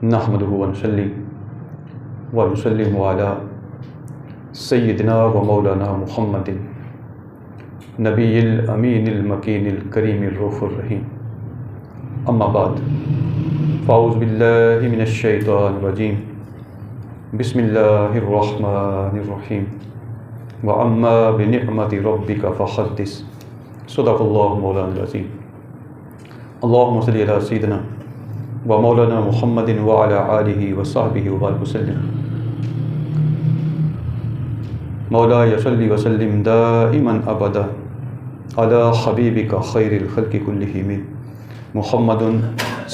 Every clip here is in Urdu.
نحمدہ ونصلی ونسلم علی سیدنا و مولانا محمد نبی الامین المکین الکریم الرؤوف الرحیم، اما بعد فاعوذ باللہ من الشیطان الرجیم، بسم اللہ الرحمن الرحیم، واما بنعمت ربک فحدث، صدق اللہ مولانا العظیم۔ اللہم صلی علی سیدنا و مولانا محمد وعلی آلہ وصحبہ وبارک وسلم۔ مولایا صلی وسلم دائما ابدا علی حبیبک خیر الخلق کلہم محمد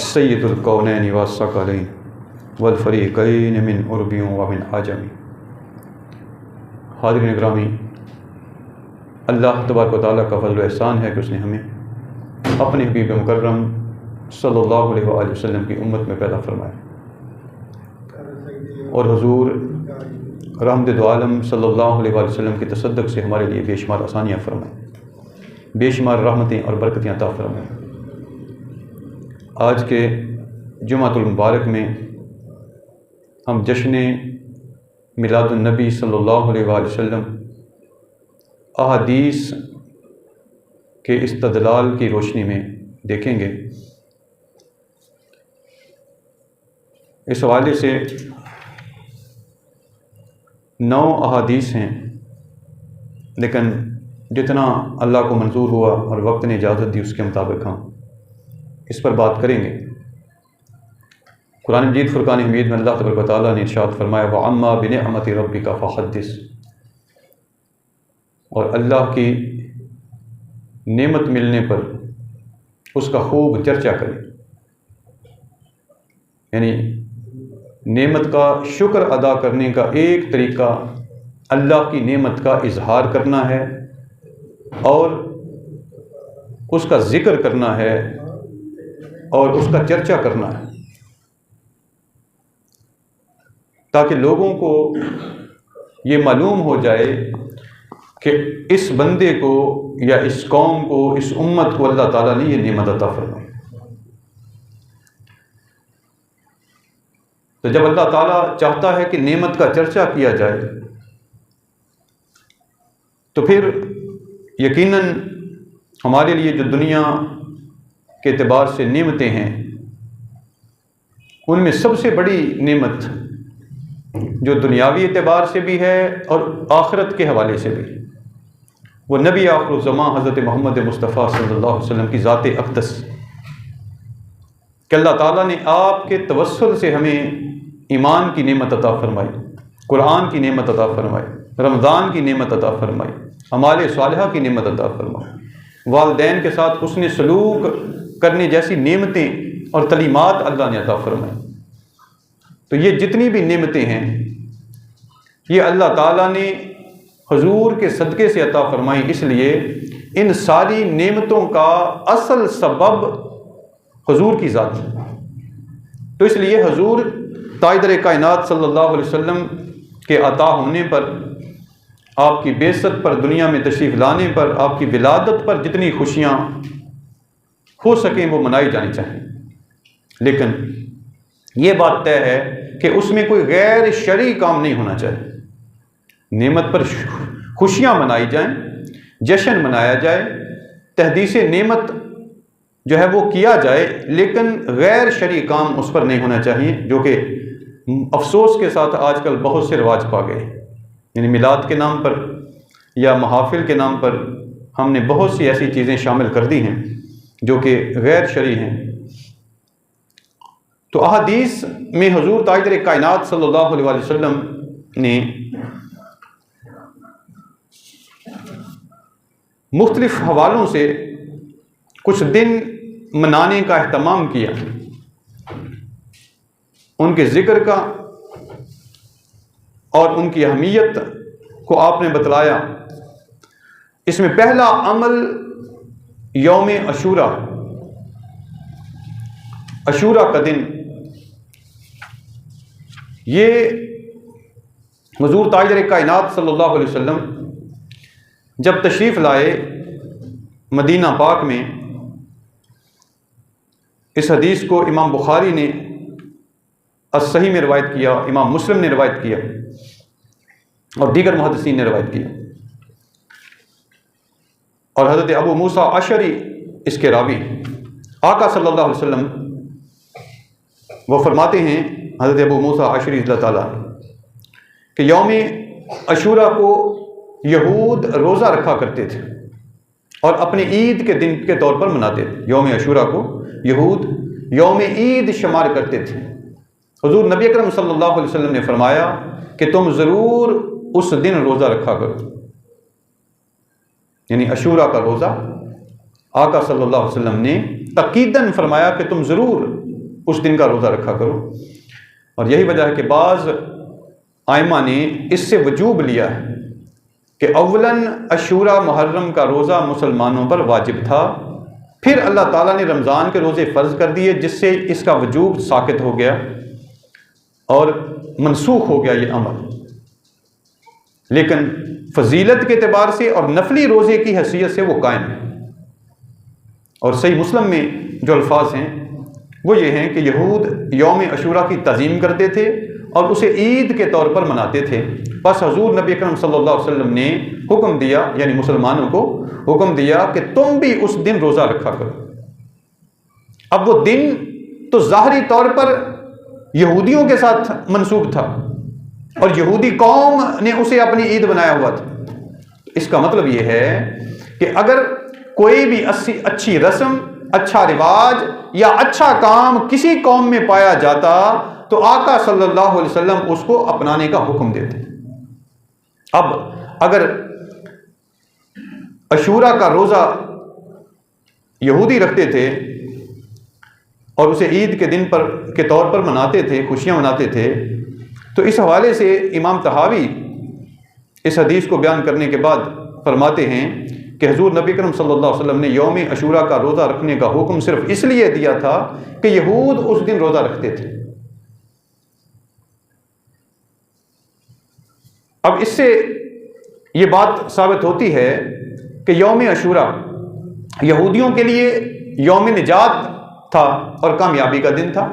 سید الکونین والثقلین والفریقین من عرب و من عجم۔ حاضرین گرامی، اللہ تبارک و تعالیٰ کا فضل و احسان ہے کہ اس نے ہمیں اپنے حبیب مکرم صلی اللہ علیہ وآلہ وسلم کی امت میں پیدا فرمایا، اور حضور رحمت دو عالم صلی اللہ علیہ وآلہ وسلم کی تصدق سے ہمارے لیے بے شمار آسانیاں فرمائیں، بے شمار رحمتیں اور برکتیں عطا فرمائیں۔ آج کے جمعۃ المبارک میں ہم جشن میلاد النبی صلی اللہ علیہ وآلہ وسلم احادیث کے استدلال کی روشنی میں دیکھیں گے۔ اس حوالے سے 9 احادیث ہیں، لیکن جتنا اللہ کو منظور ہوا اور وقت نے اجازت دی اس کے مطابق ہم اس پر بات کریں گے۔ قرآن مجید فرقان حمید میں اللہ تبارک و تعالیٰ نے ارشاد فرمایا وَأَمَّا بِنِعْمَةِ رَبِّكَ فَحَدِّثْ، اور اللہ کی نعمت ملنے پر اس کا خوب چرچا کریں، یعنی نعمت کا شکر ادا کرنے کا ایک طریقہ اللہ کی نعمت کا اظہار کرنا ہے اور اس کا ذکر کرنا ہے اور اس کا چرچا کرنا ہے، تاکہ لوگوں کو یہ معلوم ہو جائے کہ اس بندے کو یا اس قوم کو، اس امت کو اللہ تعالیٰ نے یہ نعمت عطا فرمائی۔ تو جب اللہ تعالیٰ چاہتا ہے کہ نعمت کا چرچا کیا جائے تو پھر یقیناً ہمارے لیے جو دنیا کے اعتبار سے نعمتیں ہیں، ان میں سب سے بڑی نعمت جو دنیاوی اعتبار سے بھی ہے اور آخرت کے حوالے سے بھی، وہ نبی آخر الزمان حضرت محمد مصطفیٰ صلی اللہ علیہ وسلم کی ذات اقدس، کہ اللہ تعالیٰ نے آپ کے توسل سے ہمیں ایمان کی نعمت عطا فرمائی، قرآن کی نعمت عطا فرمائی، رمضان کی نعمت عطا فرمائی، اعمال صالحہ کی نعمت عطا فرمائی، والدین کے ساتھ حسن سلوک کرنے جیسی نعمتیں اور تعلیمات اللہ نے عطا فرمائی۔ تو یہ جتنی بھی نعمتیں ہیں یہ اللہ تعالیٰ نے حضور کے صدقے سے عطا فرمائی، اس لیے ان ساری نعمتوں کا اصل سبب حضور کی ذات ہے۔ تو اس لیے حضور تاجدار کائنات صلی اللہ علیہ وسلم کے عطا ہونے پر، آپ کی بعثت پر، دنیا میں تشریف لانے پر، آپ کی ولادت پر جتنی خوشیاں ہو سکیں وہ منائی جانی چاہیے، لیکن یہ بات طے ہے کہ اس میں کوئی غیر شرعی کام نہیں ہونا چاہیے۔ نعمت پر خوشیاں منائی جائیں، جشن منایا جائے، تحدیث نعمت جو ہے وہ کیا جائے، لیکن غیر شرعی کام اس پر نہیں ہونا چاہیے، جو کہ افسوس کے ساتھ آج کل بہت سے رواج پا گئے، یعنی میلاد کے نام پر یا محافل کے نام پر ہم نے بہت سی ایسی چیزیں شامل کر دی ہیں جو کہ غیر شرعی ہیں۔ تو احادیث میں حضور تاجدار کائنات صلی اللہ علیہ وآلہ وسلم نے مختلف حوالوں سے کچھ دن منانے کا اہتمام کیا، ان کے ذکر کا اور ان کی اہمیت کو آپ نے بتلایا۔ اس میں پہلا عمل یوم عاشورہ، عاشورہ کا دن، یہ حضور تاجدار کائنات صلی اللہ علیہ وسلم جب تشریف لائے مدینہ پاک میں، اس حدیث کو امام بخاری نے الصحیح میں روایت کیا، امام مسلم نے روایت کیا اور دیگر محدثین نے روایت کیا۔ اور حضرت ابو موسیٰ اشعری اس کے راوی، آقا صلی اللہ علیہ وسلم وہ فرماتے ہیں، حضرت ابو موسیٰ اشعری رضی اللہ تعالیٰ کہ یوم عاشوراء کو یہود روزہ رکھا کرتے تھے اور اپنے عید کے دن کے طور پر مناتے تھے۔ یوم عاشوراء کو یہود یوم عید شمار کرتے تھے۔ حضور نبی اکرم صلی اللہ علیہ وسلم نے فرمایا کہ تم ضرور اس دن روزہ رکھا کرو، یعنی عاشوراء کا روزہ آقا صلی اللہ علیہ وسلم نے تاکیداً فرمایا کہ تم ضرور اس دن کا روزہ رکھا کرو۔ اور یہی وجہ ہے کہ بعض ائمہ نے اس سے وجوب لیا ہے کہ اولاً عاشوراء محرم کا روزہ مسلمانوں پر واجب تھا، پھر اللہ تعالیٰ نے رمضان کے روزے فرض کر دیے، جس سے اس کا وجوب ساقط ہو گیا اور منسوخ ہو گیا یہ امر۔ لیکن فضیلت کے اعتبار سے اور نفلی روزے کی حیثیت سے وہ قائم ہے۔ اور صحیح مسلم میں جو الفاظ ہیں وہ یہ ہیں کہ یہود یوم عاشوراء کی تعظیم کرتے تھے اور اسے عید کے طور پر مناتے تھے۔ بس حضور نبی اکرم صلی اللہ علیہ وسلم نے حکم دیا، یعنی مسلمانوں کو حکم دیا کہ تم بھی اس دن روزہ رکھا کرو۔ اب وہ دن تو ظاہری طور پر یہودیوں کے ساتھ منسوب تھا اور یہودی قوم نے اسے اپنی عید بنایا ہوا تھا۔ اس کا مطلب یہ ہے کہ اگر کوئی بھی اچھی رسم، اچھا رواج یا اچھا کام کسی قوم میں پایا جاتا تو آقا صلی اللہ علیہ وسلم اس کو اپنانے کا حکم دیتے۔ اب اگر عاشوراء کا روزہ یہودی رکھتے تھے اور اسے عید کے دن کے طور پر مناتے تھے، خوشیاں مناتے تھے، تو اس حوالے سے امام طحاوی اس حدیث کو بیان کرنے کے بعد فرماتے ہیں کہ حضور نبی کریم صلی اللہ علیہ وسلم نے یوم عاشوراء کا روزہ رکھنے کا حکم صرف اس لیے دیا تھا کہ یہود اس دن روزہ رکھتے تھے۔ اب اس سے یہ بات ثابت ہوتی ہے کہ یوم عاشوراء یہودیوں کے لیے یوم نجات تھا اور کامیابی کا دن تھا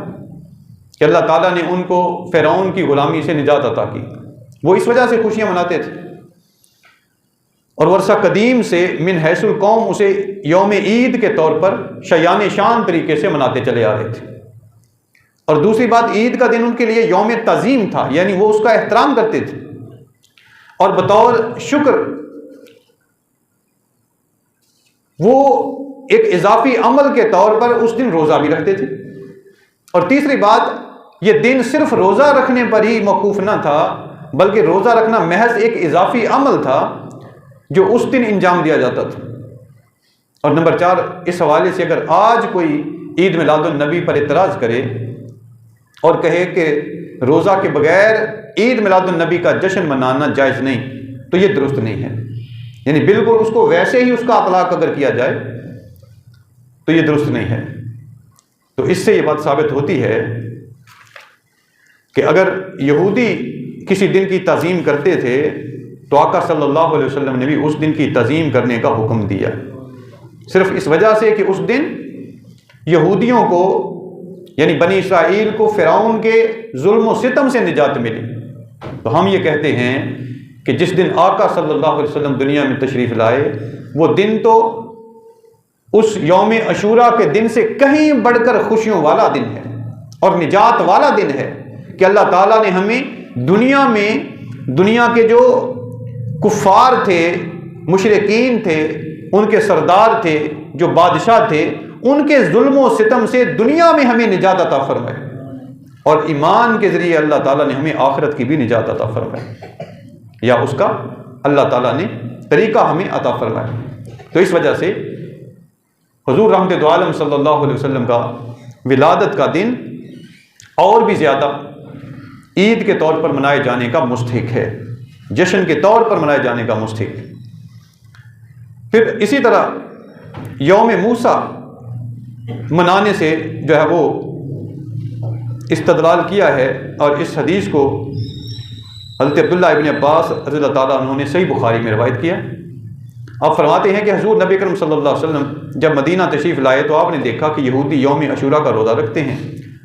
کہ اللہ تعالیٰ نے ان کو فرعون کی غلامی سے نجات عطا کی۔ وہ اس وجہ سے خوشیاں مناتے تھے اور ورثہ قدیم سے من حیث القوم اسے یوم عید کے طور پر شیان شان طریقے سے مناتے چلے آ رہے تھے۔ اور دوسری بات، عید کا دن ان کے لیے یوم تعظیم تھا، یعنی وہ اس کا احترام کرتے تھے اور بطور شکر وہ ایک اضافی عمل کے طور پر اس دن روزہ بھی رکھتے تھے۔ اور تیسری بات، یہ دن صرف روزہ رکھنے پر ہی موقوف نہ تھا بلکہ روزہ رکھنا محض ایک اضافی عمل تھا جو اس دن انجام دیا جاتا تھا۔ اور نمبر 4، اس حوالے سے اگر آج کوئی عید میلاد النبی پر اعتراض کرے اور کہے کہ روزہ کے بغیر عید میلاد النبی کا جشن منانا جائز نہیں، تو یہ درست نہیں ہے، یعنی بالکل اس کو ویسے ہی اس کا اطلاق اگر کیا جائے تو یہ درست نہیں ہے۔ تو اس سے یہ بات ثابت ہوتی ہے کہ اگر یہودی کسی دن کی تعظیم کرتے تھے تو آقا صلی اللہ علیہ وسلم نے بھی اس دن کی تعظیم کرنے کا حکم دیا، صرف اس وجہ سے کہ اس دن یہودیوں کو یعنی بنی اسرائیل کو فرعون کے ظلم و ستم سے نجات ملی۔ تو ہم یہ کہتے ہیں کہ جس دن آقا صلی اللہ علیہ وسلم دنیا میں تشریف لائے وہ دن تو اس یوم عاشوراء کے دن سے کہیں بڑھ کر خوشیوں والا دن ہے اور نجات والا دن ہے کہ اللہ تعالیٰ نے ہمیں دنیا کے جو کفار تھے، مشرکین تھے، ان کے سردار تھے، جو بادشاہ تھے، ان کے ظلم و ستم سے دنیا میں ہمیں نجات عطا فرمائے، اور ایمان کے ذریعے اللہ تعالیٰ نے ہمیں آخرت کی بھی نجات عطا فرمائے، یا اس کا اللہ تعالیٰ نے طریقہ ہمیں عطا فرمایا۔ تو اس وجہ سے حضور رحمت دو عالم صلی اللہ علیہ وسلم کا ولادت کا دن اور بھی زیادہ عید کے طور پر منائے جانے کا مستحق ہے، جشن کے طور پر منائے جانے کا مستحق ہے۔ پھر اسی طرح یوم موسیٰ منانے سے جو ہے وہ استدلال کیا ہے، اور اس حدیث کو حضرت عبداللہ ابن عباس رضی اللہ تعالیٰ عنہ نے صحیح بخاری میں روایت کیا۔ آپ فرماتے ہیں کہ حضور نبی کریم صلی اللہ علیہ وسلم جب مدینہ تشریف لائے تو آپ نے دیکھا کہ یہودی یوم عاشوراء کا روزہ رکھتے ہیں۔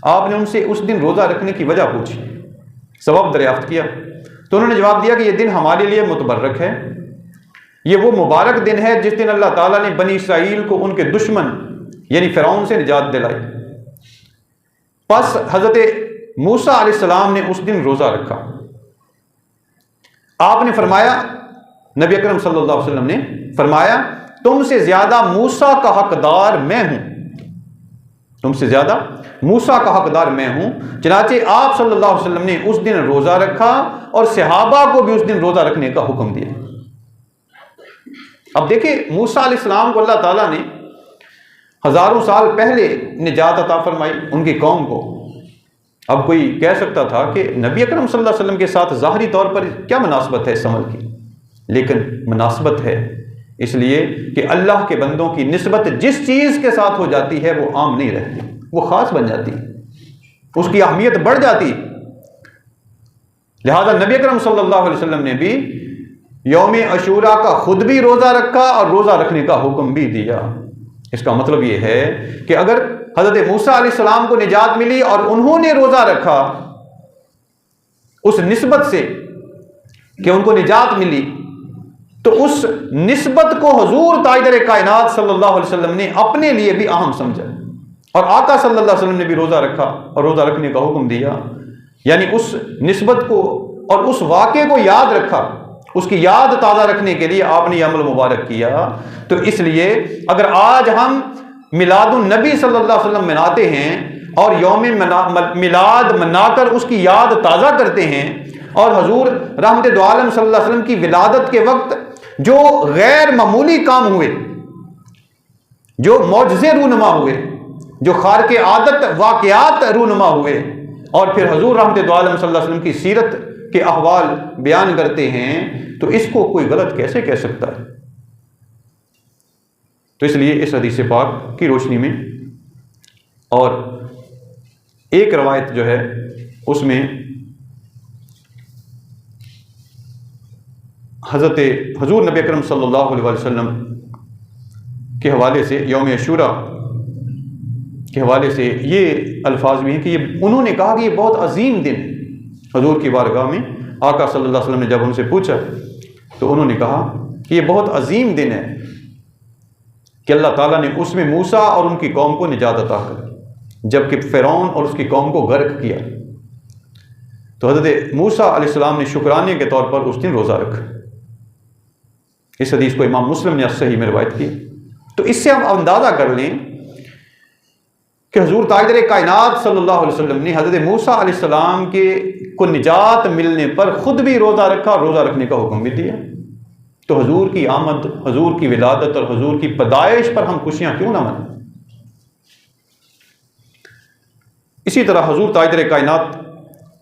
آپ نے ان سے اس دن روزہ رکھنے کی وجہ پوچھی، سبب دریافت کیا، تو انہوں نے جواب دیا کہ یہ دن ہمارے لیے متبرک ہے، یہ وہ مبارک دن ہے جس دن اللہ تعالیٰ نے بنی اسرائیل کو ان کے دشمن یعنی فرعون سے نجات دلائی۔ پس حضرت موسیٰ علیہ السلام نے اس دن روزہ رکھا۔ آپ نے فرمایا، نبی اکرم صلی اللہ علیہ وسلم نے فرمایا، تم سے زیادہ موسیٰ کا حقدار میں ہوں، تم سے زیادہ موسیٰ کا حقدار میں ہوں۔ چنانچہ آپ صلی اللہ علیہ وسلم نے اس دن روزہ رکھا اور صحابہ کو بھی اس دن روزہ رکھنے کا حکم دیا۔ اب دیکھیں، موسیٰ علیہ السلام کو اللہ تعالیٰ نے ہزاروں سال پہلے نجات عطا فرمائی ان کی قوم کو۔ اب کوئی کہہ سکتا تھا کہ نبی اکرم صلی اللہ علیہ وسلم کے ساتھ ظاہری طور پر کیا مناسبت ہے اس عمل کی، لیکن مناسبت ہے اس لیے کہ اللہ کے بندوں کی نسبت جس چیز کے ساتھ ہو جاتی ہے وہ عام نہیں رہتی، وہ خاص بن جاتی، اس کی اہمیت بڑھ جاتی۔ لہذا نبی اکرم صلی اللہ علیہ وسلم نے بھی یوم عاشوراء کا خود بھی روزہ رکھا اور روزہ رکھنے کا حکم بھی دیا۔ اس کا مطلب یہ ہے کہ اگر حضرت موسیٰ علیہ السلام کو نجات ملی اور انہوں نے روزہ رکھا اس نسبت سے کہ ان کو نجات ملی، تو اس نسبت کو حضور تاجدار کائنات صلی اللہ علیہ وسلم نے اپنے لیے بھی اہم سمجھا، اور آقا صلی اللہ علیہ وسلم نے بھی روزہ رکھا اور روزہ رکھنے کا حکم دیا، یعنی اس نسبت کو اور اس واقعے کو یاد رکھا، اس کی یاد تازہ رکھنے کے لیے آپ نے یہ عمل مبارک کیا۔ تو اس لیے اگر آج ہم میلاد النبی صلی اللہ علیہ وسلم مناتے ہیں اور یوم میلاد منا کر اس کی یاد تازہ کرتے ہیں، اور حضور رحمت دو عالم صلی اللہ علیہ وسلم کی ولادت کے وقت جو غیر معمولی کام ہوئے، جو معجزے رونما ہوئے، جو خارق عادت واقعات رونما ہوئے، اور پھر حضور رحمت دو عالم صلی اللہ علیہ وسلم کی سیرت کے احوال بیان کرتے ہیں، تو اس کو کوئی غلط کیسے کہہ سکتا ہے؟ تو اس لیے اس حدیث پاک کی روشنی میں، اور ایک روایت جو ہے اس میں حضرت حضور نبی اکرم صلی اللہ علیہ وسلم کے حوالے سے یوم عاشوراء کے حوالے سے یہ الفاظ بھی ہیں کہ انہوں نے کہا کہ یہ بہت عظیم دن ہے۔ حضور کی بارگاہ میں آقا صلی اللہ علیہ وسلم نے جب ان سے پوچھا تو انہوں نے کہا کہ یہ بہت عظیم دن ہے کہ اللہ تعالیٰ نے اس میں موسیٰ اور ان کی قوم کو نجات عطا کر، جبکہ فرعون اور اس کی قوم کو غرق کیا۔ تو حضرت موسیٰ علیہ السلام نے شکرانے کے طور پر اس دن روزہ رکھا۔ اس حدیث کو امام مسلم نے صحیح میں روایت کی۔ تو اس سے ہم اندازہ کر لیں کہ حضور تاجدار کائنات صلی اللہ علیہ وسلم نے حضرت موسیٰ علیہ السلام کو نجات ملنے پر خود بھی روزہ رکھا اور روزہ رکھنے کا حکم بھی دیا۔ تو حضور کی آمد، حضور کی ولادت اور حضور کی پیدائش پر ہم خوشیاں کیوں نہ منائیں؟ اسی طرح حضور تاجدار کائنات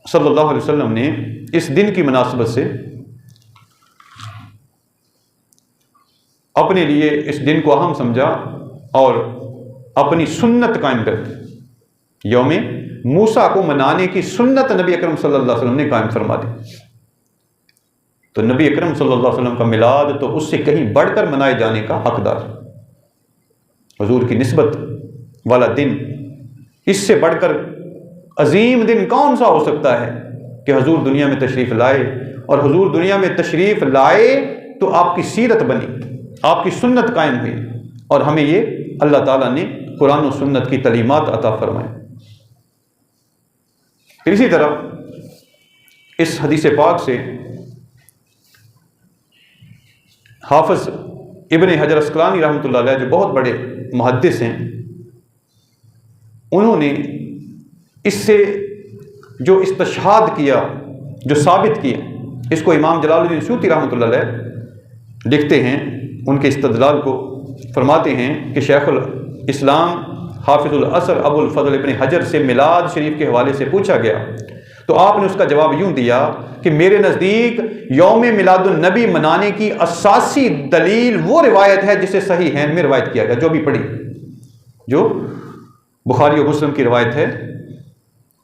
صلی اللہ علیہ وسلم نے اس دن کی مناسبت سے اپنے لیے اس دن کو اہم سمجھا اور اپنی سنت قائم کر دی۔ یوم موسیٰ کو منانے کی سنت نبی اکرم صلی اللہ علیہ وسلم نے قائم فرما دی۔ تو نبی اکرم صلی اللہ علیہ وسلم کا میلاد تو اس سے کہیں بڑھ کر منائے جانے کا حقدار، حضور کی نسبت والا دن، اس سے بڑھ کر عظیم دن کون سا ہو سکتا ہے کہ حضور دنیا میں تشریف لائے، اور حضور دنیا میں تشریف لائے تو آپ کی سیرت بنی، آپ کی سنت قائم ہوئی، اور ہمیں یہ اللہ تعالیٰ نے قرآن و سنت کی تعلیمات عطا فرمائے۔ پھر اسی طرح اس حدیث پاک سے حافظ ابن حجر اسقلانی رحمۃ اللہ علیہ جو بہت بڑے محدث ہیں، انہوں نے اس سے جو استشہاد کیا، جو ثابت کیا، اس کو امام جلال الدین سیوطی رحمۃ اللہ علیہ لکھتے ہیں، ان کے استدلال کو فرماتے ہیں کہ شیخ الاسلام حافظ العصر ابو الفضل ابن حجر سے میلاد شریف کے حوالے سے پوچھا گیا تو آپ نے اس کا جواب یوں دیا کہ میرے نزدیک یوم میلاد النبی منانے کی اساسی دلیل وہ روایت ہے جسے صحیحین میں روایت کیا گیا، جو بھی پڑھی، جو بخاری و مسلم کی روایت ہے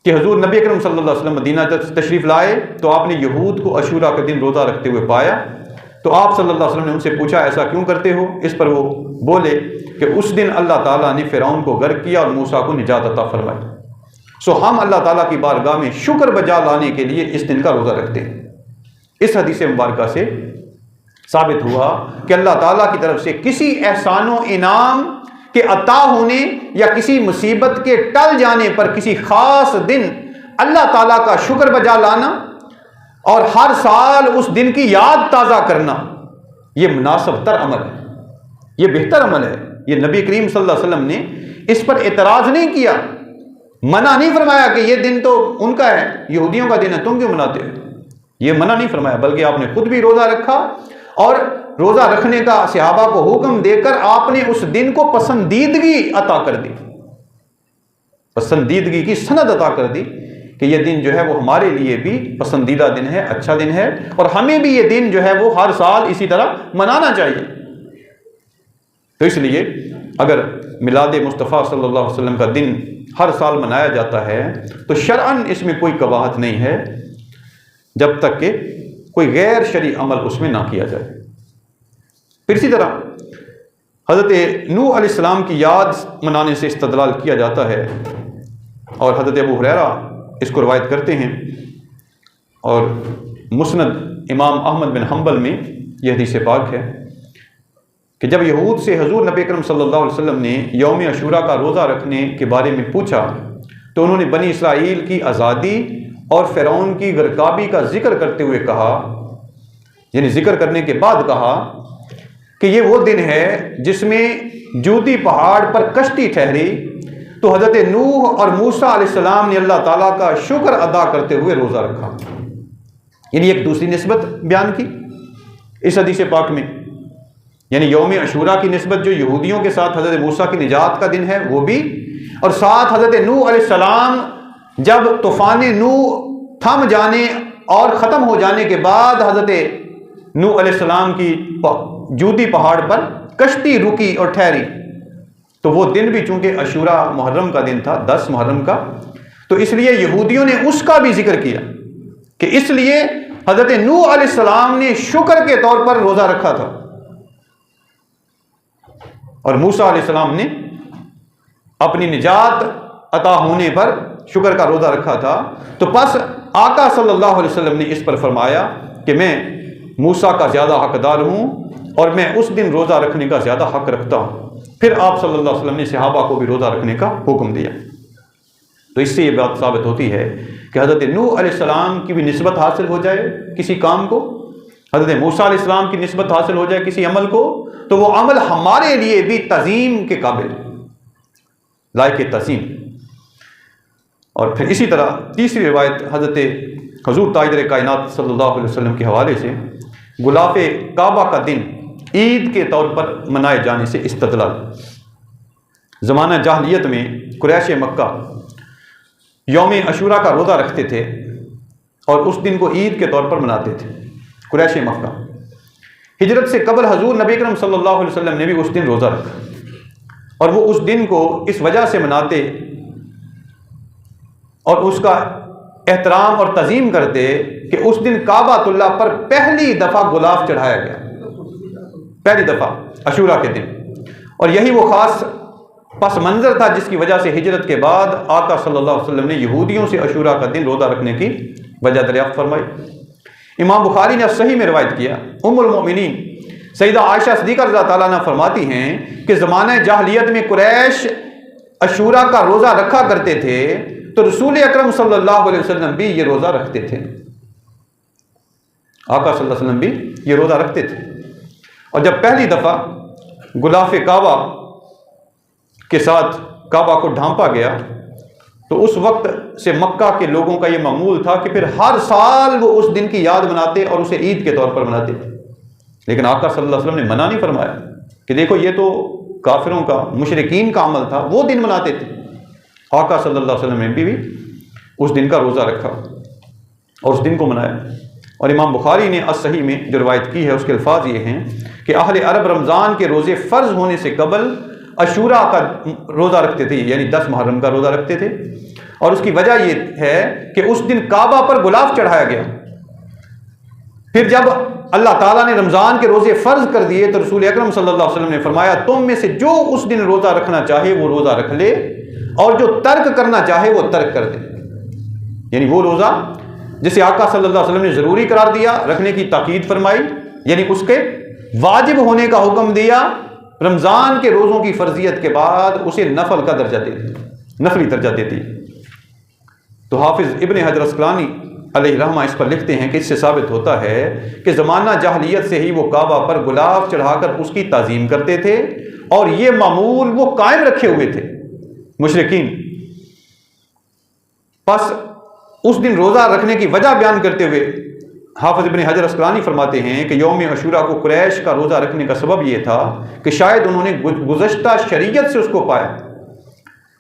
کہ حضور نبی اکرم صلی اللہ علیہ وسلم مدینہ تشریف لائے تو آپ نے یہود کو عاشوراء کا دن روزہ رکھتے ہوئے پایا، تو آپ صلی اللہ علیہ وسلم نے ان سے پوچھا ایسا کیوں کرتے ہو؟ اس پر وہ بولے کہ اس دن اللہ تعالیٰ نے فرعون کو غرق کیا اور موسیٰ کو نجات عطا فرمائی۔ سو ہم اللہ تعالیٰ کی بارگاہ میں شکر بجا لانے کے لیے اس دن کا روزہ رکھتے ہیں۔ اس حدیث مبارکہ سے ثابت ہوا کہ اللہ تعالیٰ کی طرف سے کسی احسان و انعام کے عطا ہونے یا کسی مصیبت کے ٹل جانے پر کسی خاص دن اللہ تعالیٰ کا شکر بجا لانا اور ہر سال اس دن کی یاد تازہ کرنا، یہ مناسب تر عمل ہے، یہ بہتر عمل ہے۔ یہ نبی کریم صلی اللہ علیہ وسلم نے اس پر اعتراض نہیں کیا، منع نہیں فرمایا کہ یہ دن تو ان کا ہے، یہودیوں کا دن ہے، تم کیوں مناتے ہو، یہ منع نہیں فرمایا، بلکہ آپ نے خود بھی روزہ رکھا اور روزہ رکھنے کا صحابہ کو حکم دے کر آپ نے اس دن کو پسندیدگی عطا کر دی، پسندیدگی کی سند عطا کر دی کہ یہ دن جو ہے وہ ہمارے لیے بھی پسندیدہ دن ہے، اچھا دن ہے، اور ہمیں بھی یہ دن جو ہے وہ ہر سال اسی طرح منانا چاہیے۔ تو اس لیے اگر میلاد مصطفیٰ صلی اللہ علیہ وسلم کا دن ہر سال منایا جاتا ہے تو شرعاً اس میں کوئی قباحت نہیں ہے جب تک کہ کوئی غیر شرعی عمل اس میں نہ کیا جائے۔ پھر اسی طرح حضرت نوح علیہ السلام کی یاد منانے سے استدلال کیا جاتا ہے، اور حضرت ابو ہریرہ اس کو روایت کرتے ہیں، اور مسند امام احمد بن حنبل میں یہ حدیث پاک ہے کہ جب یہود سے حضور نبی اکرم صلی اللہ علیہ وسلم نے یوم عاشوراء کا روزہ رکھنے کے بارے میں پوچھا تو انہوں نے بنی اسرائیل کی آزادی اور فرعون کی غرقابی کا ذکر کرتے ہوئے کہا، یعنی ذکر کرنے کے بعد کہا کہ یہ وہ دن ہے جس میں جودی پہاڑ پر کشتی ٹھہری، تو حضرت نوح اور موسیٰ علیہ السلام نے اللہ تعالیٰ کا شکر ادا کرتے ہوئے روزہ رکھا، یعنی ایک دوسری نسبت بیان کی اس حدیث پاک میں، یعنی یوم عاشوراء کی نسبت جو یہودیوں کے ساتھ حضرت موسیٰ کی نجات کا دن ہے وہ بھی، اور ساتھ حضرت نوح علیہ السلام جب طوفان نوح تھم جانے اور ختم ہو جانے کے بعد حضرت نوح علیہ السلام کی جودی پہاڑ پر کشتی رکی اور ٹھہری، تو وہ دن بھی چونکہ عاشوراء محرم کا دن تھا، 10 محرم کا، تو اس لیے یہودیوں نے اس کا بھی ذکر کیا کہ اس لیے حضرت نوح علیہ السلام نے شکر کے طور پر روزہ رکھا تھا، اور موسیٰ علیہ السلام نے اپنی نجات عطا ہونے پر شکر کا روزہ رکھا تھا۔ تو پس آقا صلی اللہ علیہ وسلم نے اس پر فرمایا کہ میں موسیٰ کا زیادہ حقدار ہوں اور میں اس دن روزہ رکھنے کا زیادہ حق رکھتا ہوں۔ پھر آپ صلی اللہ علیہ وسلم نے صحابہ کو بھی روزہ رکھنے کا حکم دیا۔ تو اس سے یہ بات ثابت ہوتی ہے کہ حضرت نوح علیہ السلام کی بھی نسبت حاصل ہو جائے کسی کام کو، حضرت موسیٰ علیہ السلام کی نسبت حاصل ہو جائے کسی عمل کو، تو وہ عمل ہمارے لیے بھی تعظیم کے قابل، لائق تعظیم۔ اور پھر اسی طرح تیسری روایت حضرت حضور تاجدار کائنات صلی اللہ علیہ وسلم کے حوالے سے غلاف کعبہ کا دن عید کے طور پر منائے جانے سے استدلال۔ زمانہ جاہلیت میں قریش مکہ یوم عاشوراء کا روزہ رکھتے تھے اور اس دن کو عید کے طور پر مناتے تھے۔ قریش مکہ ہجرت سے قبل حضور نبی اکرم صلی اللہ علیہ وسلم نے بھی اس دن روزہ رکھا، اور وہ اس دن کو اس وجہ سے مناتے اور اس کا احترام اور تعظیم کرتے کہ اس دن کعبۃ اللہ پر پہلی دفعہ غلاف چڑھایا گیا، پہلی دفعہ عاشوراء کے دن، اور یہی وہ خاص پس منظر تھا جس کی وجہ سے ہجرت کے بعد آقا صلی اللہ علیہ وسلم نے یہودیوں سے عاشوراء کا دن روزہ رکھنے کی وجہ دریافت فرمائی۔ امام بخاری نے صحیح میں روایت کیا، ام المؤمنین سیدہ عائشہ صدیقہ رضی اللہ تعالیٰ عنہ فرماتی ہیں کہ زمانہ جاہلیت میں قریش عاشوراء کا روزہ رکھا کرتے تھے تو رسول اکرم صلی اللہ علیہ وسلم بھی یہ روزہ رکھتے تھے، آقا صلی اللہ علیہ وسلم بھی یہ روزہ رکھتے تھے۔ اور جب پہلی دفعہ غلاف کعبہ کے ساتھ کعبہ کو ڈھانپا گیا تو اس وقت سے مکہ کے لوگوں کا یہ معمول تھا کہ پھر ہر سال وہ اس دن کی یاد مناتے اور اسے عید کے طور پر مناتے تھے، لیکن آقا صلی اللہ علیہ وسلم نے منع نہیں فرمایا کہ دیکھو یہ تو کافروں کا، مشرکین کا عمل تھا، وہ دن مناتے تھے۔ آقا صلی اللہ علیہ وسلم نے بھی اس دن کا روزہ رکھا اور اس دن کو منایا۔ اور امام بخاری نے الصحیح میں جو روایت کی ہے اس کے الفاظ یہ ہیں کہ اہل عرب رمضان کے روزے فرض ہونے سے قبل عاشوراء کا روزہ رکھتے تھے، یعنی 10 محرم کا روزہ رکھتے تھے، اور اس کی وجہ یہ ہے کہ اس دن کعبہ پر غلاف چڑھایا گیا۔ پھر جب اللہ تعالیٰ نے رمضان کے روزے فرض کر دیے تو رسول اکرم صلی اللہ علیہ وسلم نے فرمایا تم میں سے جو اس دن روزہ رکھنا چاہے وہ روزہ رکھ لے، اور جو ترک کرنا چاہے وہ ترک کر دے. یعنی وہ روزہ جسے آقا صلی اللہ علیہ وسلم نے ضروری قرار دیا، رکھنے کی تاکید فرمائی، یعنی اس کے واجب ہونے کا حکم دیا، رمضان کے روزوں کی فرضیت کے بعد اسے نفل کا درجہ دیتی، نفلی درجہ دیتی. تو حافظ ابن حجر اسقلانی علیہ رحمہ اس پر لکھتے ہیں کہ اس سے ثابت ہوتا ہے کہ زمانہ جاہلیت سے ہی وہ کعبہ پر گلاب چڑھا کر اس کی تعظیم کرتے تھے، اور یہ معمول وہ قائم رکھے ہوئے تھے مشرکین. پس اس دن روزہ رکھنے کی وجہ بیان کرتے ہوئے حافظ ابن حجر اسقلانی فرماتے ہیں کہ یوم عاشوراء کو قریش کا روزہ رکھنے کا سبب یہ تھا کہ شاید انہوں نے گزشتہ شریعت سے اس کو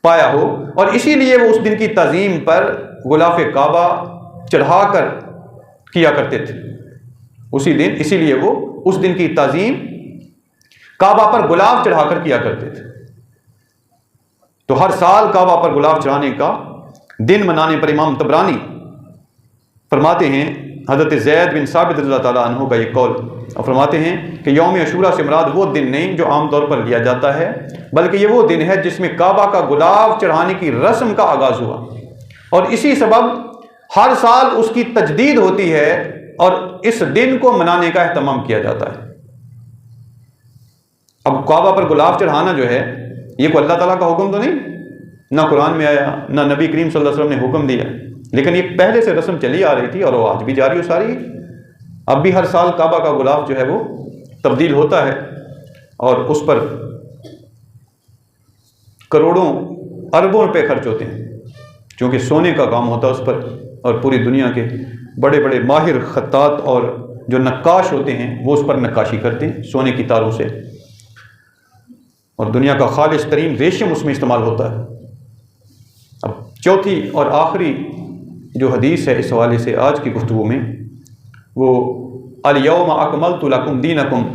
پایا ہو، اور اسی لیے وہ اس دن کی تعظیم پر غلاف کعبہ چڑھا کر کیا کرتے تھے. اسی لیے وہ اس دن کی تعظیم کعبہ پر غلاف چڑھا کر کیا کرتے تھے. تو ہر سال کعبہ پر غلاف چڑھانے کا دن منانے پر امام طبرانی فرماتے ہیں، حضرت زید بن ثابت رضی اللہ تعالیٰ عنہ کا یہ قول، اور فرماتے ہیں کہ یوم عاشوراء سے مراد وہ دن نہیں جو عام طور پر لیا جاتا ہے، بلکہ یہ وہ دن ہے جس میں کعبہ کا غلاف چڑھانے کی رسم کا آغاز ہوا، اور اسی سبب ہر سال اس کی تجدید ہوتی ہے اور اس دن کو منانے کا اہتمام کیا جاتا ہے. اب کعبہ پر غلاف چڑھانا جو ہے یہ کوئی اللہ تعالیٰ کا حکم تو نہیں، نہ قرآن میں آیا، نہ نبی کریم صلی اللہ علیہ وسلم نے حکم دیا، لیکن یہ پہلے سے رسم چلی آ رہی تھی اور وہ آج بھی جاری و ساری ہے. اب بھی ہر سال کعبہ کا غلاف جو ہے وہ تبدیل ہوتا ہے، اور اس پر کروڑوں اربوں روپے خرچ ہوتے ہیں، چونکہ سونے کا کام ہوتا ہے اس پر، اور پوری دنیا کے بڑے بڑے ماہر خطاط اور جو نقاش ہوتے ہیں وہ اس پر نقاشی کرتے ہیں سونے کی تاروں سے، اور دنیا کا خالص ترین ریشم اس میں استعمال ہوتا ہے. اب چوتھی اور آخری جو حدیث ہے اس حوالے سے آج کی گفتگو میں، وہ الیوم اکملت لکم دینکم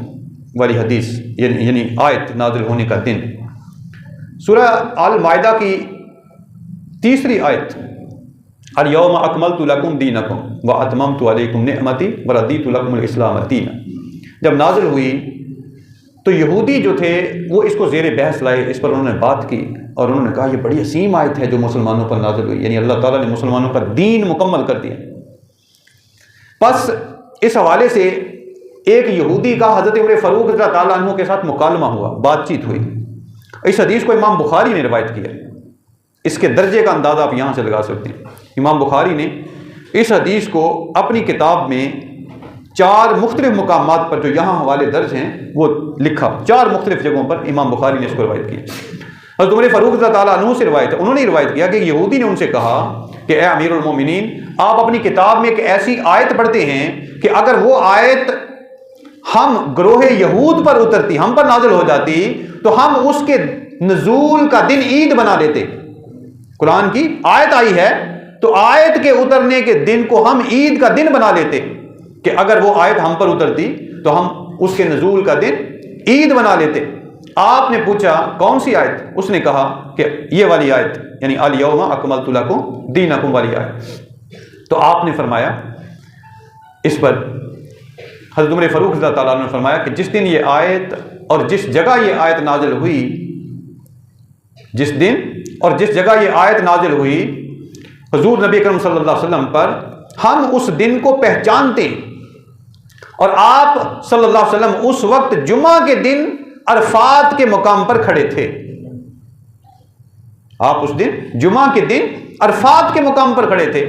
والی حدیث، یعنی آیت نازل ہونے کا دن. سورہ المائدہ کی 3 آیت، الیوم اکملت لکم دینکم واتممت علیکم نعمتی ورضیت لکم الاسلام دینا، جب نازل ہوئی تو یہودی جو تھے وہ اس کو زیر بحث لائے، اس پر انہوں نے بات کی، اور انہوں نے کہا یہ بڑی عظیم آیت ہے جو مسلمانوں پر نازل ہوئی، یعنی اللہ تعالیٰ نے مسلمانوں کا دین مکمل کر دیا. پس اس حوالے سے ایک یہودی کا حضرت عمر فاروق رضی اللہ تعالیٰ عنہ کے ساتھ مکالمہ ہوا، بات چیت ہوئی. اس حدیث کو امام بخاری نے روایت کیا، اس کے درجے کا اندازہ آپ یہاں سے لگا سکتے ہیں. امام بخاری نے اس حدیث کو اپنی کتاب میں 4 مختلف مقامات پر جو یہاں حوالے درج ہیں وہ لکھا، 4 مختلف جگہوں پر امام بخاری نے اس کو روایت کی. حضرت عمر فاروق رضی اللہ تعالیٰ عنہ سے روایت ہے، انہوں نے روایت کیا کہ یہودی نے ان سے کہا کہ اے امیر المومنین، آپ اپنی کتاب میں ایک ایسی آیت پڑھتے ہیں کہ اگر وہ آیت ہم گروہ یہود پر اترتی، ہم پر نازل ہو جاتی، تو ہم اس کے نزول کا دن عید بنا لیتے. قرآن کی آیت آئی ہے تو آیت کے اترنے کے دن کو ہم عید کا دن بنا لیتے، کہ اگر وہ آیت ہم پر اترتی تو ہم اس کے نزول کا دن عید بنا لیتے. آپ نے پوچھا کون سی آیت؟ اس نے کہا کہ یہ والی آیت، یعنی الیوم اکملت لکم دینکم والی آیت. تو آپ نے فرمایا اس پر، حضرت عمر فاروق رضی اللہ تعالیٰ عنہ نے فرمایا کہ جس دن یہ آیت اور جس جگہ یہ آیت نازل ہوئی، جس دن اور جس جگہ یہ آیت نازل ہوئی حضور نبی اکرم صلی اللہ علیہ وسلم پر، ہم اس دن کو پہچانتے ہیں، اور آپ صلی اللہ علیہ وسلم اس وقت جمعہ کے دن عرفات کے مقام پر کھڑے تھے. آپ اس دن جمعہ کے دن عرفات کے مقام پر کھڑے تھے.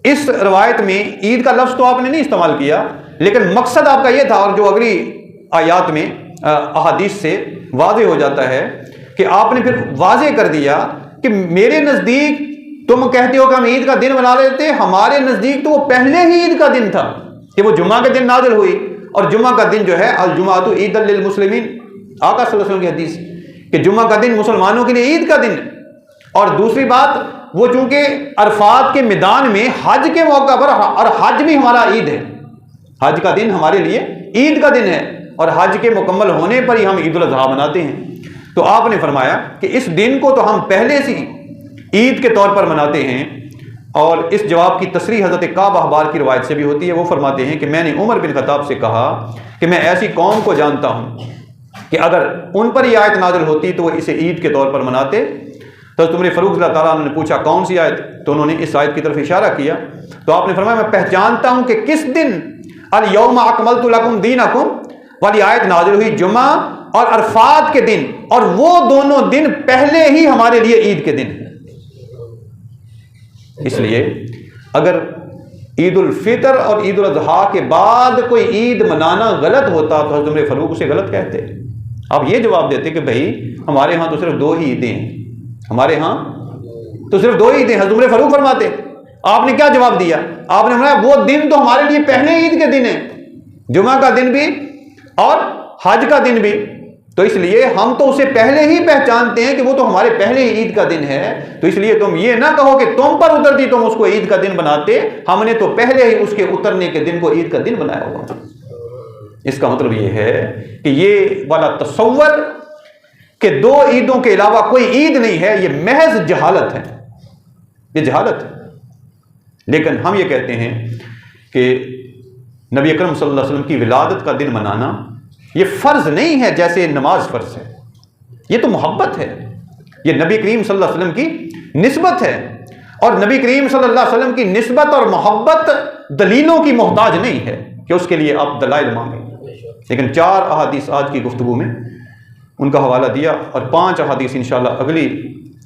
اس روایت میں عید کا لفظ تو آپ نے نہیں استعمال کیا، لیکن مقصد آپ کا یہ تھا، اور جو اگلی آیات میں احادیث سے واضح ہو جاتا ہے کہ آپ نے پھر واضح کر دیا کہ میرے نزدیک تم کہتے ہو کہ ہم عید کا دن بنا لیتے، ہمارے نزدیک تو وہ پہلے ہی عید کا دن تھا کہ وہ جمعہ کے دن نازل ہوئی، اور جمعہ کا دن جو ہے الجمعۃ عید للمسلمین، آقا صلی اللہ علیہ وسلم کی حدیث کہ جمعہ کا دن مسلمانوں کے لیے عید کا دن. اور دوسری بات، وہ چونکہ عرفات کے میدان میں حج کے موقع پر، اور حج بھی ہمارا عید ہے، حج کا دن ہمارے لیے عید کا دن ہے، اور حج کے مکمل ہونے پر ہی ہم عید الاضحیٰ مناتے ہیں. تو آپ نے فرمایا کہ اس دن کو تو ہم پہلے سے عید کے طور پر مناتے ہیں. اور اس جواب کی تصریح حضرت کعب احبار کی روایت سے بھی ہوتی ہے. وہ فرماتے ہیں کہ میں نے عمر بن خطاب سے کہا کہ میں ایسی قوم کو جانتا ہوں کہ اگر ان پر یہ آیت نازل ہوتی تو وہ اسے عید کے طور پر مناتے، تو تم نے فاروق رضی اللہ تعالیٰ عنہ نے پوچھا کون سی آیت؟ تو انہوں نے اس آیت کی طرف اشارہ کیا. تو آپ نے فرمایا میں پہچانتا ہوں کہ کس دن الیوم اکملت لکم دینکم والی آیت نازل ہوئی جمعہ اور عرفات کے دن، اور وہ دونوں دن پہلے ہی ہمارے لیے عید کے دن ہیں. اس لیے اگر عید الفطر اور عید الاضحیٰ کے بعد کوئی عید منانا غلط ہوتا تو حضرت عمر فاروق اسے غلط کہتے. آپ یہ جواب دیتے کہ بھائی ہمارے ہاں تو صرف 2 ہی عیدیں ہیں، ہمارے ہاں تو صرف 2 عیدیں. حضرت عمر فاروق فرماتے. آپ نے کیا جواب دیا؟ آپ نے فرمایا وہ دن تو ہمارے لیے پہلے عید کے دن ہیں، جمعہ کا دن بھی اور حج کا دن بھی. تو اس لیے ہم تو اسے پہلے ہی پہچانتے ہیں کہ وہ تو ہمارے پہلے ہی عید کا دن ہے. تو اس لیے تم یہ نہ کہو کہ تم پر اترتی تم اس کو عید کا دن بناتے، ہم نے تو پہلے ہی اس کے اترنے کے دن کو عید کا دن بنایا ہوا. اس کا مطلب یہ ہے کہ یہ والا تصور کہ 2 عیدوں کے علاوہ کوئی عید نہیں ہے، یہ محض جہالت ہے، یہ جہالت ہے. لیکن ہم یہ کہتے ہیں کہ نبی اکرم صلی اللہ علیہ وسلم کی ولادت کا دن منانا یہ فرض نہیں ہے جیسے نماز فرض ہے، یہ تو محبت ہے، یہ نبی کریم صلی اللہ علیہ وسلم کی نسبت ہے. اور نبی کریم صلی اللہ علیہ وسلم کی نسبت اور محبت دلیلوں کی محتاج نہیں ہے کہ اس کے لیے آپ دلائل مانگیں. لیکن 4 احادیث آج کی گفتگو میں ان کا حوالہ دیا اور 5 احادیث انشاءاللہ اگلی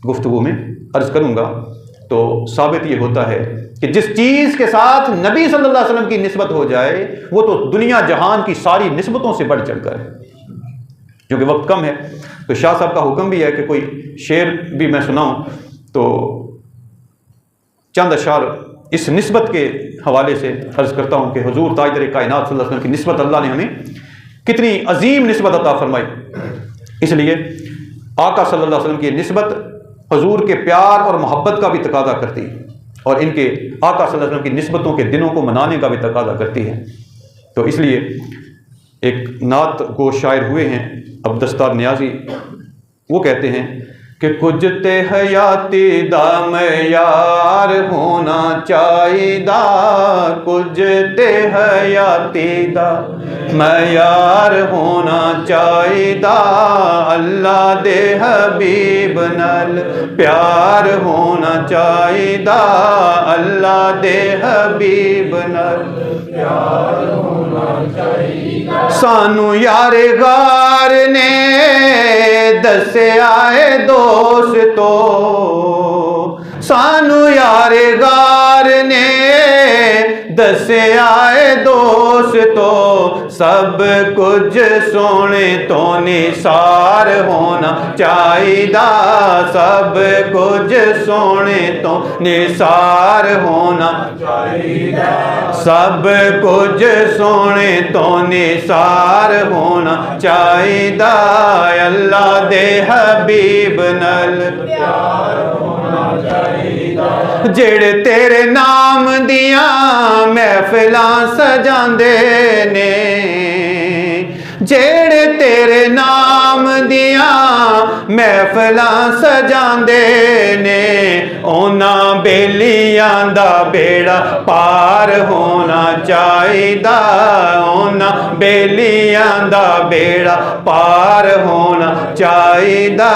گفتگو میں عرض کروں گا. تو ثابت یہ ہوتا ہے کہ جس چیز کے ساتھ نبی صلی اللہ علیہ وسلم کی نسبت ہو جائے وہ تو دنیا جہان کی ساری نسبتوں سے بڑھ چڑھ کر ہے. کیونکہ وقت کم ہے تو شاہ صاحب کا حکم بھی ہے کہ کوئی شعر بھی میں سناؤں. تو چند اشعار اس نسبت کے حوالے سے عرض کرتا ہوں کہ حضور تاجدار کائنات صلی اللہ علیہ وسلم کی نسبت اللہ نے ہمیں کتنی عظیم نسبت عطا فرمائی. اس لیے آقا صلی اللہ علیہ وسلم کی نسبت حضور کے پیار اور محبت کا بھی تقاضا کرتی ہے، اور ان کے آقا صلی اللہ علیہ وسلم کی نسبتوں کے دنوں کو منانے کا بھی تقاضا کرتی ہے. تو اس لیے ایک نعت گو شاعر ہوئے ہیں عبد الستار نیازی، وہ کہتے ہیں کہ کچھ تے حیاتی دا معیار ہونا چاہیدا، کچھ تے حیاتی دا معیار ہونا چاہیدا، اللہ دے حبیب نال پیار ہونا چاہیدا، اللہ دے حبیب نال پیار ہونا چاہیدا. سانو یار غار نے دسیا اے دوستو، سانو یار غار نے دسیا اے دوستو، سب کچھ سونے تو نثار ہونا چاہیدا، سب کچھ سونے تو نثار ہونا چاہیدا، سب کچھ سونے تو نثار ہونا چاہیدا، اللہ دے حبیب نال پیار ہونا چاہیدا. جڑے تیرے نام دیاں محفلاں سجاندے نے، جڑے تیرے نام دیاں محفلاں سجاندے نے، اونا بیلیاں دا بیڑا پار ہونا چاہیدا، اونا بیلیاں دا بیڑا پار ہونا چاہیدا،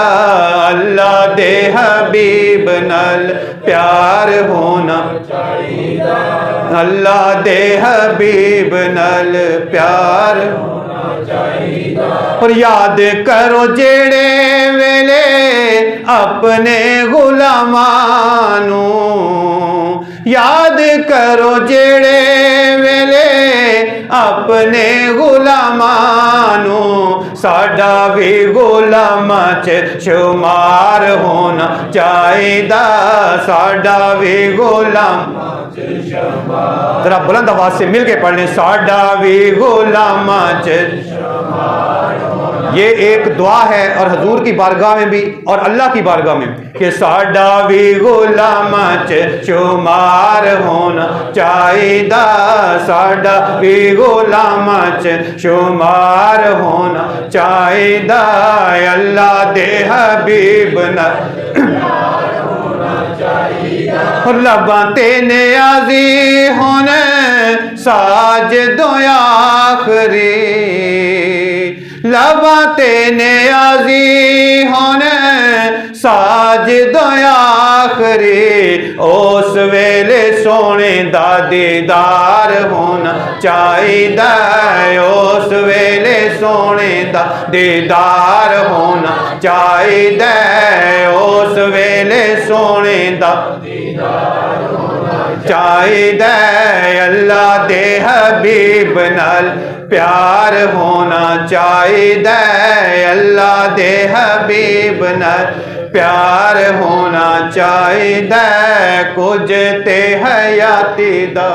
اللہ دے حبیب نال پیار ہونا چاہیدا، اللہ دے حبیب نال پیار ہونا چاہیدا. اور یاد کرو جیڑے ویلے اپنے غلامانو، یاد کرو جیڑے ویلے اپنے غلامانو، ساڈا بھی غلاماں چ شمار ہونا چاہیدا، ساڈا بھی غلاماں چ شمار. ذرا بلند آواز سے مل کے پڑھ لیں، ساڈا بھی غلاماں چ شمار ہونا. یہ ایک دعا ہے اور حضور کی بارگاہ میں بھی اور اللہ کی بارگاہ میں کہ ساڈا بھی غلاماں چ شمار ہونا چاہیدا، ساڈا بھی غلاماں چ شمار ہونا چاہیدا، اللہ دے حبیب نال اور لباں تے نیازی ہونے ساجد آخری، لباں تے نیازی ہونے ساجد آخری اس ویلے سونے دا دیدار ہونا چاہیے اس ویلے سونے دا دیدار ہونا چاہیے اس ویلے سونے دا دیدار ہونا چاہیے اللہ دے حبیب نال پیار ہونا چاہیے اللہ دے حبیب نال پیار ہونا چاہیے کچھ تے حیاتی دا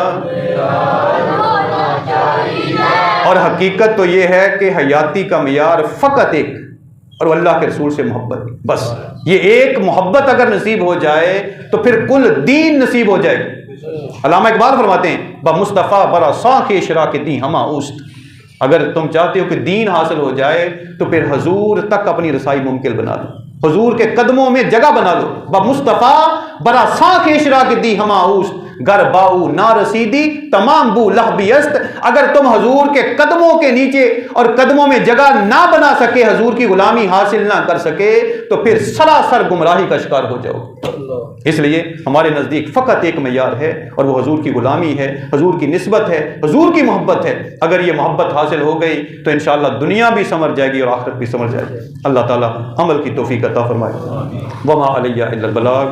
اور حقیقت تو یہ ہے کہ حیاتی کا معیار فقط ایک اور وہ اللہ کے رسول سے محبت بس یہ ایک محبت اگر نصیب ہو جائے تو پھر کل دین نصیب ہو جائے گا علامہ اقبال فرماتے ہیں بمصطفیٰ برا ساخ اشراق دین ہما اوست اگر تم چاہتے ہو کہ دین حاصل ہو جائے تو پھر حضور تک اپنی رسائی ممکن بنا دو حضور کے قدموں میں جگہ بنا دو بمصطفیٰ برا ساخ اشراق دی ہما اوست گر باؤ نہ رسیدی تمام بو لہبی است اگر تم حضور کے قدموں کے نیچے اور قدموں میں جگہ نہ بنا سکے حضور کی غلامی حاصل نہ کر سکے تو پھر سراسر گمراہی کا شکار ہو جاؤ اس لیے ہمارے نزدیک فقط ایک معیار ہے اور وہ حضور کی غلامی ہے حضور کی نسبت ہے حضور کی محبت ہے اگر یہ محبت حاصل ہو گئی تو انشاءاللہ دنیا بھی سمر جائے گی اور آخرت بھی سمر جائے گی اللہ تعالی عمل کی توفیق عطا فرمائے وما علیہ الا البلاغ